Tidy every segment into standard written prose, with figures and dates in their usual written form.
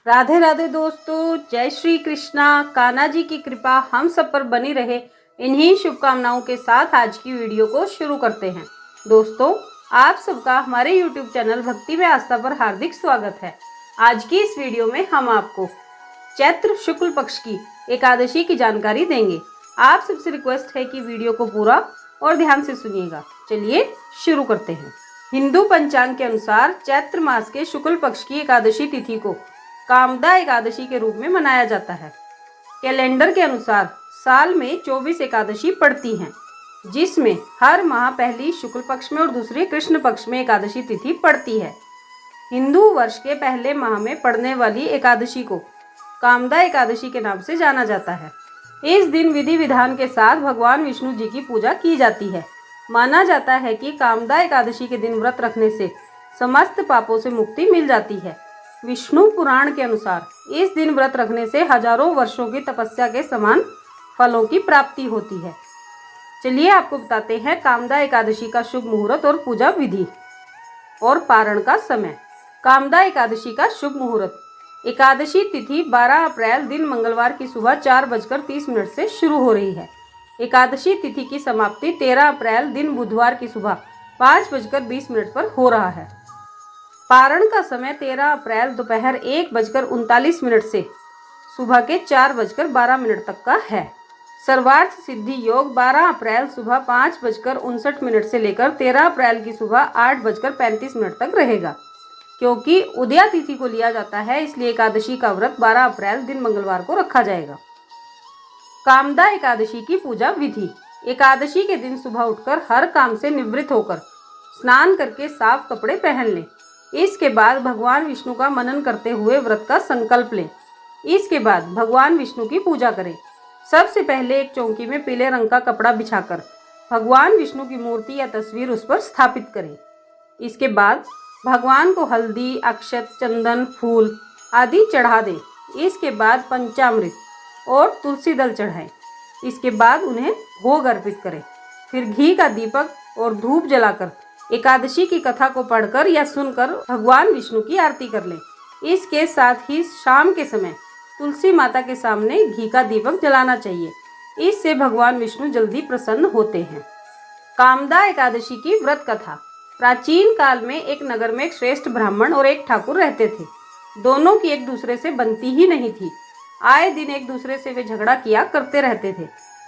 राधे राधे दोस्तों, जय श्री कृष्णा। कान्हा जी की कृपा हम सब पर बनी रहे, इन्हीं शुभकामनाओं के साथ आज की वीडियो को शुरू करते हैं। दोस्तों, आप सबका हमारे YouTube चैनल भक्ति में आस्था पर हार्दिक स्वागत है। आज की इस वीडियो में हम आपको चैत्र शुक्ल पक्ष की एकादशी की जानकारी देंगे। आप सबसे रिक्वेस्ट है कि वीडियो को पूरा और ध्यान से सुनिएगा। चलिए शुरू करते हैं। हिंदू पंचांग के अनुसार चैत्र मास के शुक्ल पक्ष की एकादशी तिथि को कामदा एकादशी के रूप में मनाया जाता है। कैलेंडर के अनुसार साल में 24 एकादशी पड़ती हैं, जिसमें हर माह पहली शुक्ल पक्ष में और दूसरी कृष्ण पक्ष में एकादशी तिथि पड़ती है। हिंदू वर्ष के पहले माह में पड़ने वाली एकादशी को कामदा एकादशी के नाम से जाना जाता है। इस दिन विधि विधान के साथ भगवान विष्णु जी की पूजा की जाती है। माना जाता है कि कामदा एकादशी के दिन व्रत रखने से समस्त पापों से मुक्ति मिल जाती है। विष्णु पुराण के अनुसार इस दिन व्रत रखने से हजारों वर्षों की तपस्या के समान फलों की प्राप्ति होती है। चलिए आपको बताते हैं कामदा एकादशी का शुभ मुहूर्त और पूजा विधि और पारण का समय। कामदा एकादशी का शुभ मुहूर्त। एकादशी तिथि 12 अप्रैल दिन मंगलवार की सुबह 4:30 से शुरू हो रही है। एकादशी तिथि की समाप्ति 13 अप्रैल दिन बुधवार की सुबह 5:20 पर हो रहा है। पारण का समय 13 अप्रैल दोपहर 1:39 से सुबह के 4:12 तक का है। सर्वार्थ सिद्धि योग 12 अप्रैल सुबह 5:59 से लेकर 13 अप्रैल की सुबह 8:35 तक रहेगा। क्योंकि उदया तिथि को लिया जाता है, इसलिए एकादशी का व्रत 12 अप्रैल दिन मंगलवार को रखा जाएगा। कामदा एकादशी की पूजा विधि। एकादशी के दिन सुबह उठकर हर काम से निवृत्त होकर स्नान करके साफ कपड़े पहन लें। इसके बाद भगवान विष्णु का मनन करते हुए व्रत का संकल्प लें। इसके बाद भगवान विष्णु की पूजा करें। सबसे पहले एक चौकी में पीले रंग का कपड़ा बिछाकर भगवान विष्णु की मूर्ति या तस्वीर उस पर स्थापित करें। इसके बाद भगवान को हल्दी, अक्षत, चंदन, फूल आदि चढ़ा दें। इसके बाद पंचामृत और तुलसी दल चढ़ाएं। इसके बाद उन्हें भोग अर्पित करें। फिर घी का दीपक और धूप जलाकर एकादशी की कथा को पढ़कर या सुनकर भगवान विष्णु की आरती कर लें। इसके साथ ही शाम के समय तुलसी माता के सामने घी का दीपक जलाना चाहिए। इससे भगवान विष्णु जल्दी प्रसन्न होते हैं। कामदा एकादशी की व्रत कथा। प्राचीन काल में एक नगर में एक श्रेष्ठ ब्राह्मण और एक ठाकुर रहते थे। दोनों की एक दूसरे से बनती ही नहीं थी। आए दिन एक दूसरे से वे झगड़ा किया करते रहते थे।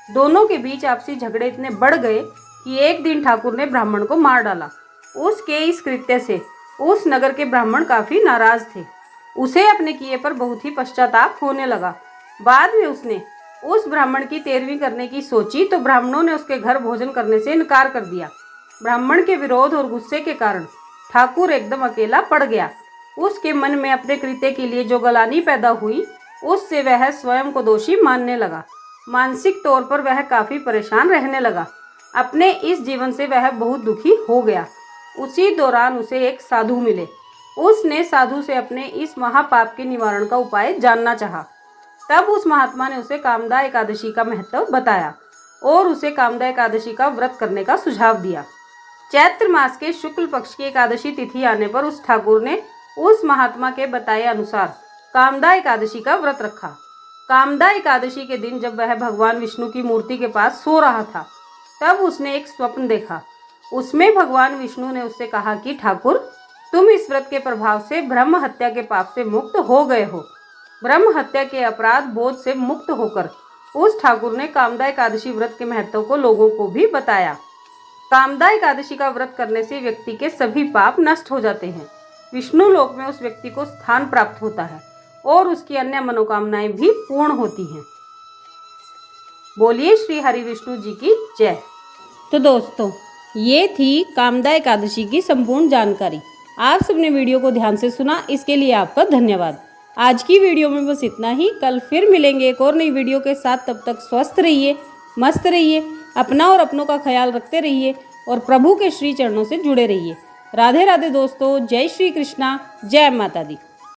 दोनों के बीच आपसी झगड़े इतने बढ़ गए कि एक दिन ठाकुर ने ब्राह्मण को मार डाला। उसके इस कृत्य से उस नगर के ब्राह्मण काफी नाराज थे। उसे अपने किए पर बहुत ही पश्चाताप होने लगा। बाद में उसने उस ब्राह्मण की तेरवी करने की सोची तो ब्राह्मणों ने उसके घर भोजन करने से इनकार कर दिया। ब्राह्मण के विरोध और गुस्से के कारण ठाकुर एकदम अकेला पड़ गया। उसके मन में अपने कृत्य के लिए जो गलानी पैदा हुई, उससे वह स्वयं को दोषी मानने लगा। मानसिक तौर पर वह काफी परेशान रहने लगा। अपने इस जीवन से वह बहुत दुखी हो गया। उसी दौरान उसे एक साधु मिले। उसने साधु से अपने इस महापाप के निवारण का उपाय जानना चाहा। तब उस महात्मा ने उसे कामदा एकादशी का महत्व बताया और उसे कामदा एकादशी का व्रत करने का सुझाव दिया। चैत्र मास के शुक्ल पक्ष की एकादशी तिथि आने पर उस ठाकुर ने उस महात्मा के बताए अनुसार कामदा एकादशी का व्रत रखा। कामदा एकादशी के दिन जब वह भगवान विष्णु की मूर्ति के पास सो रहा था, तब उसने एक स्वप्न देखा। उसमें भगवान विष्णु ने उससे कहा कि ठाकुर, तुम इस व्रत के प्रभाव से ब्रह्म हत्या के पाप से मुक्त हो गए हो। ब्रह्म हत्या के अपराध बोध से मुक्त होकर उस ठाकुर ने कामदा एकादशी व्रत के महत्व को लोगों को भी बताया। कामदा एकादशी का व्रत करने से व्यक्ति के सभी पाप नष्ट हो जाते हैं। विष्णु लोक में उस व्यक्ति को स्थान प्राप्त होता है और उसकी अन्य मनोकामनाएं भी पूर्ण होती हैं। बोलिए श्री हरि विष्णु जी की जय। तो दोस्तों, ये थी कामदा एकादशी की संपूर्ण जानकारी। आप सबने वीडियो को ध्यान से सुना, इसके लिए आपका धन्यवाद। आज की वीडियो में बस इतना ही। कल फिर मिलेंगे एक और नई वीडियो के साथ। तब तक स्वस्थ रहिए, मस्त रहिए, अपना और अपनों का ख्याल रखते रहिए और प्रभु के श्री चरणों से जुड़े रहिए। राधे राधे दोस्तों, जय श्री कृष्णा, जय माता दी।